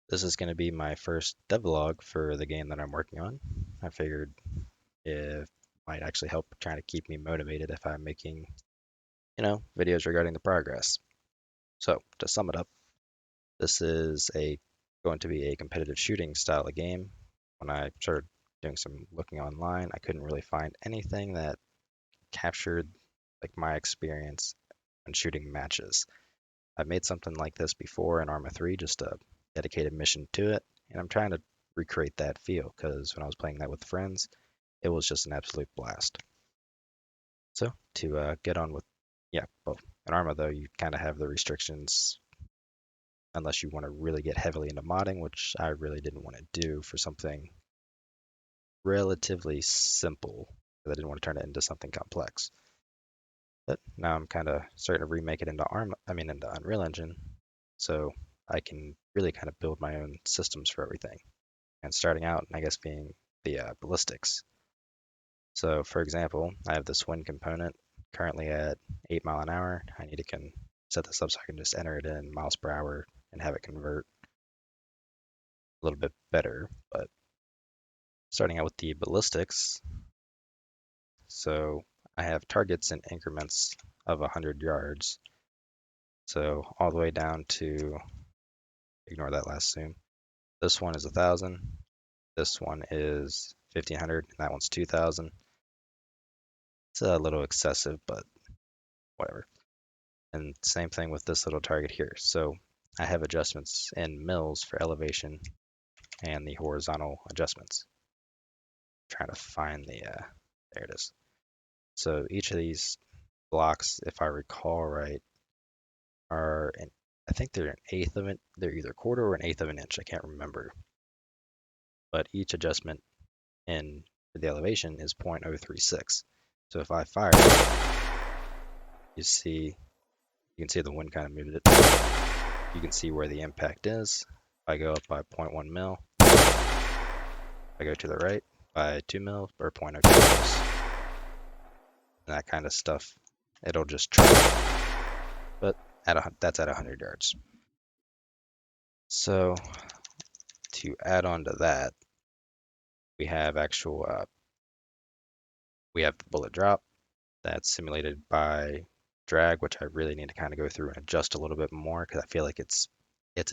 This is going to be my first devlog for the game that I'm working on. I figured it might actually help trying to keep me motivated if I'm making, videos regarding the progress. So, to sum it up, this is a going to be a competitive shooting style of game. When I started doing some looking online, I couldn't really find anything that captured like my experience when shooting matches. I've made something like this before in Arma 3, just a dedicated mission to it, and I'm trying to recreate that feel because when I was playing that with friends, it was just an absolute blast. So to get on with, yeah, well, in Arma though, you kind of have the restrictions unless you want to really get heavily into modding, which I really didn't want to do for something relatively simple, because I didn't want to turn it into something complex. But now I'm kind of starting to remake it into into Unreal Engine, so I can really kind of build my own systems for everything. And starting out, I guess, being the ballistics. So, for example, I have this wind component currently at 8 mile an hour. I need to can set this up so I can just enter it in miles per hour and have it convert a little bit better. But starting out with the ballistics, so I have targets in increments of 100 yards. So all the way down to, ignore that last zoom. This one is 1,000. This one is 1,500, and that one's 2,000. It's a little excessive, but whatever. And same thing with this little target here. So I have adjustments in mils for elevation and the horizontal adjustments. Trying to find there it is. So each of these blocks, if I recall right, are I think they're an eighth of it. They're either quarter or an eighth of an inch. I can't remember. But each adjustment in the elevation is 0.036. So if I fire, you see, you can see the wind kind of moved it. You can see where the impact is. If I go up by zero point 0.1 mil, if I go to the right by 2 mil or 0.02 mils, and that kind of stuff, it'll just track. But that's at 100 yards. So to add on to that, we have we have the bullet drop that's simulated by drag, which I really need to kind of go through and adjust a little bit more because I feel like it's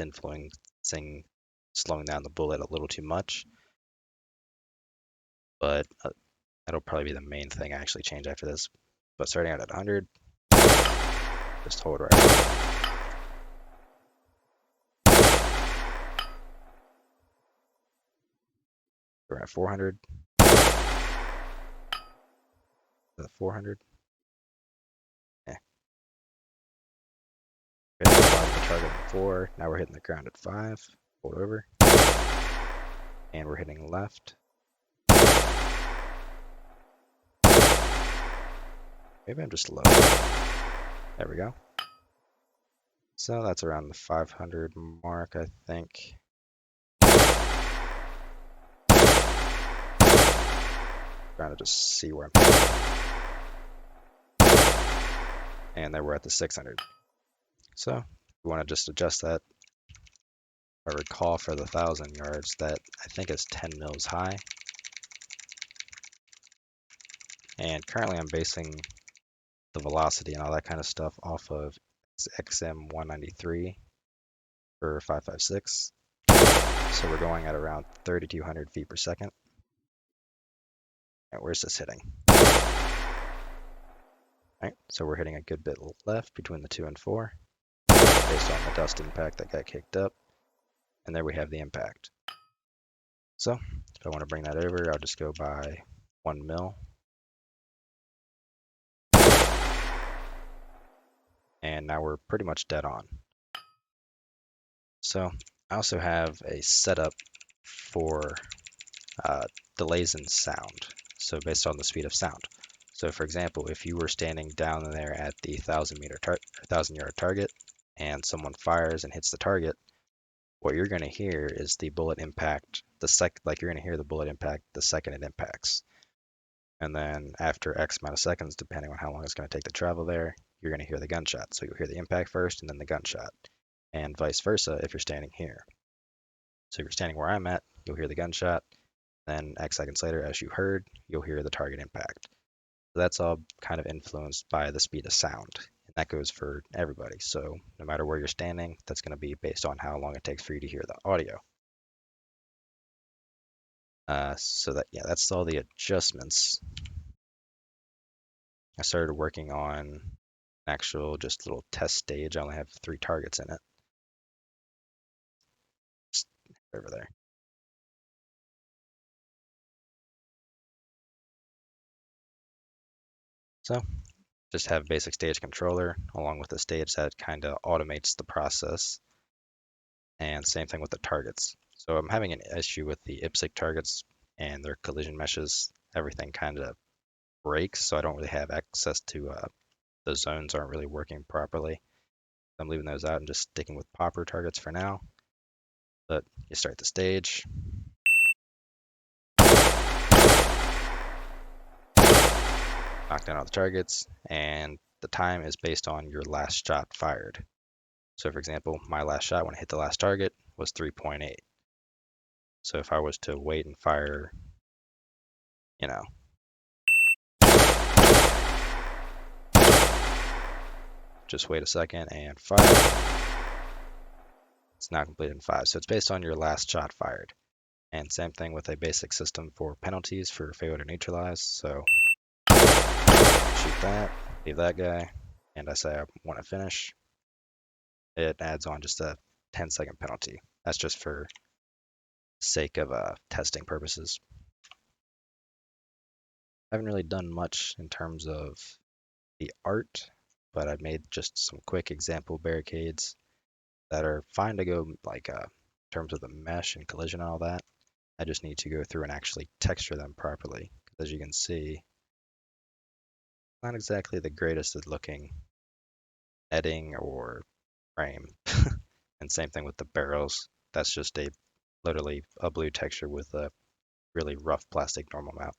influencing slowing down the bullet a little too much. But that'll probably be the main thing I actually change after this. But starting out at 100, just hold right. We're at 400. Is it 400? Yeah. We hit the target on 4. Now we're hitting the ground at 5. Hold over. And we're hitting left. Maybe I'm just low. There we go. So that's around the 500 mark, I think. Trying to just see where I'm hitting. And then we're at the 600. So we want to just adjust that. If I recall for the 1,000 yards, that I think is 10 mils high. And currently I'm basing the velocity and all that kind of stuff off of XM 193 for 5.56. So we're going at around 3,200 feet per second. And where's this hitting? All right, so we're hitting a good bit left between the 2 and 4 based on the dust impact that got kicked up. And there we have the impact. So if I want to bring that over, I'll just go by 1 mil. And now we're pretty much dead on. So I also have a setup for delays in sound. So based on the speed of sound. So for example, if you were standing down there at the 1,000 yard target and someone fires and hits the target, what you're going to hear is the bullet impact you're going to hear the bullet impact the second it impacts. And then after X amount of seconds, depending on how long it's going to take to travel there, you're going to hear the gunshot. So you'll hear the impact first and then the gunshot, and vice versa if you're standing here. So if you're standing where I'm at, you'll hear the gunshot. Then X seconds later, as you heard, you'll hear the target impact. So that's all kind of influenced by the speed of sound. And that goes for everybody. So no matter where you're standing, that's going to be based on how long it takes for you to hear the audio. So that, yeah, that's all the adjustments. I started working on an actual just little test stage. I only have 3 targets in it. Just over there. So just have basic stage controller along with the stage that kind of automates the process. And same thing with the targets. So I'm having an issue with the IPSC targets and their collision meshes. Everything kind of breaks, so I don't really have access to the zones aren't really working properly. I'm leaving those out and just sticking with popper targets for now. But you start the stage, knock down all the targets, and the time is based on your last shot fired. So for example, my last shot when I hit the last target was 3.8. So if I was to wait and fire, you know, just wait a second and fire, it's not completed in 5. So it's based on your last shot fired. And same thing with a basic system for penalties for failure to neutralize. So shoot that, leave that guy, and I say I want to finish. It adds on just a 10-second penalty. That's just for sake of testing purposes. I haven't really done much in terms of the art, but I've made just some quick example barricades that are fine to go like in terms of the mesh and collision and all that. I just need to go through and actually texture them properly. As you can see, not exactly the greatest at looking netting or frame. And same thing with the barrels. That's just a literally a blue texture with a really rough plastic normal mount.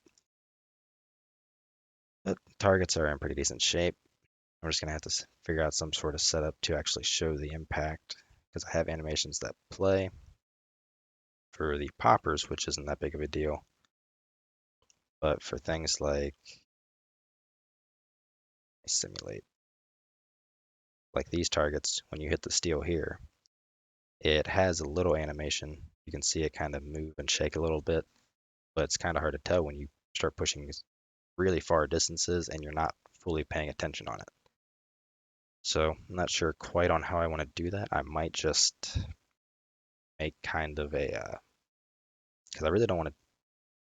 But targets are in pretty decent shape. I'm just gonna have to figure out some sort of setup to actually show the impact because I have animations that play for the poppers, which isn't that big of a deal. But for things like simulate, like these targets, when you hit the steel here, it has a little animation. You can see it kind of move and shake a little bit, but it's kind of hard to tell when you start pushing really far distances and you're not fully paying attention on it. So I'm not sure quite on how I want to do that. I might just make kind of a, because I really don't want to,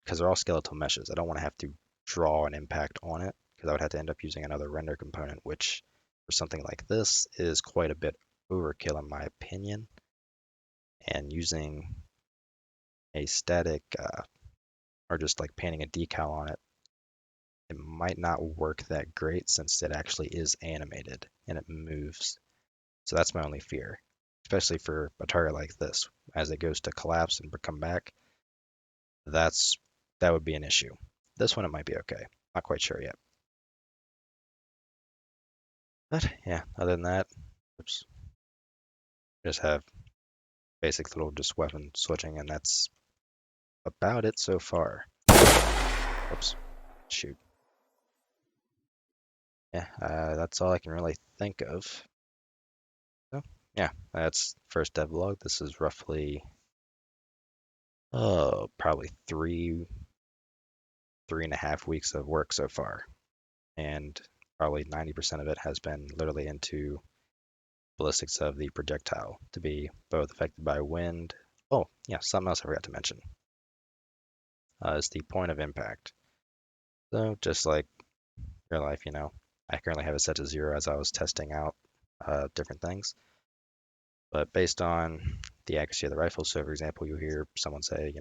because they're all skeletal meshes. I don't want to have to draw an impact on it because I would have to end up using another render component, which for something like this is quite a bit overkill in my opinion. And using a static or just like painting a decal on it, it might not work that great since it actually is animated and it moves. So that's my only fear, especially for a target like this. As it goes to collapse and come back, that's that would be an issue. This one it might be okay. Not quite sure yet. But yeah, other than that, oops, just have basic little just weapon switching, and that's about it so far. Oops, shoot. Yeah, that's all I can really think of. So yeah, that's first devlog. This is roughly probably 3.5 weeks of work so far, and probably 90% of it has been literally into ballistics of the projectile to be both affected by wind. Oh, yeah, something else I forgot to mention is the point of impact. So just like real life, I currently have it set to 0 as I was testing out different things. But based on the accuracy of the rifle, so for example, you hear someone say,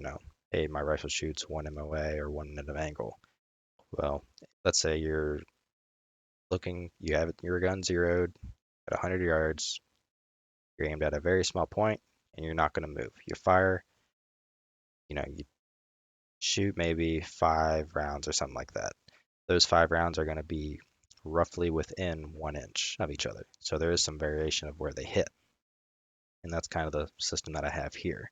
hey, my rifle shoots 1 MOA or 1 minute of angle. Well, let's say you have your gun zeroed at 100 yards, you're aimed at a very small point, and you're not going to move. You fire, you shoot maybe 5 rounds or something like that. Those 5 rounds are going to be roughly within 1 inch of each other. So there is some variation of where they hit. And that's kind of the system that I have here.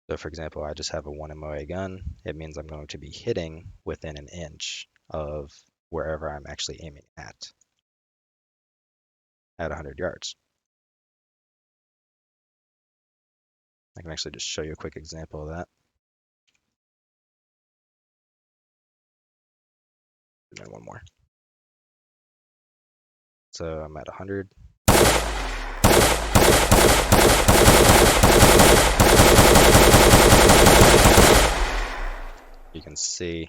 So for example, I just have a 1 MOA gun. It means I'm going to be hitting within an inch of wherever I'm actually aiming at 100 yards. I can actually just show you a quick example of that. And then one more. So I'm at 100. You can see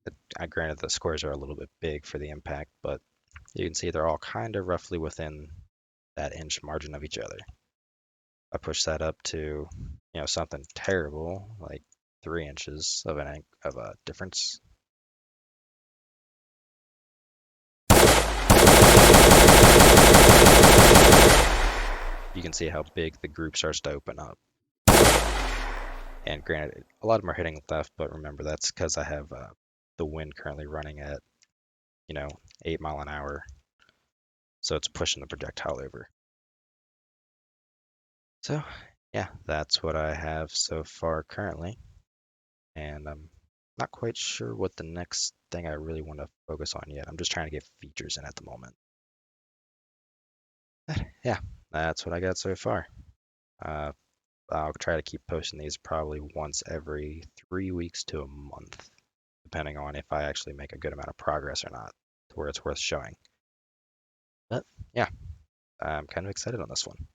that, granted the squares are a little bit big for the impact, but you can see they're all kind of roughly within that inch margin of each other. I push that up to, something terrible, like 3 inches of a difference. You can see how big the group starts to open up. And granted, a lot of them are hitting left, but remember that's because I have the wind currently running at, 8 mile an hour, so it's pushing the projectile over. So, yeah, that's what I have so far currently, and I'm not quite sure what the next thing I really want to focus on yet. I'm just trying to get features in at the moment. But, yeah, that's what I got so far. Uh, I'll try to keep posting these probably once every 3 weeks to a month, depending on if I actually make a good amount of progress or not, to where it's worth showing. But yeah, I'm kind of excited on this one.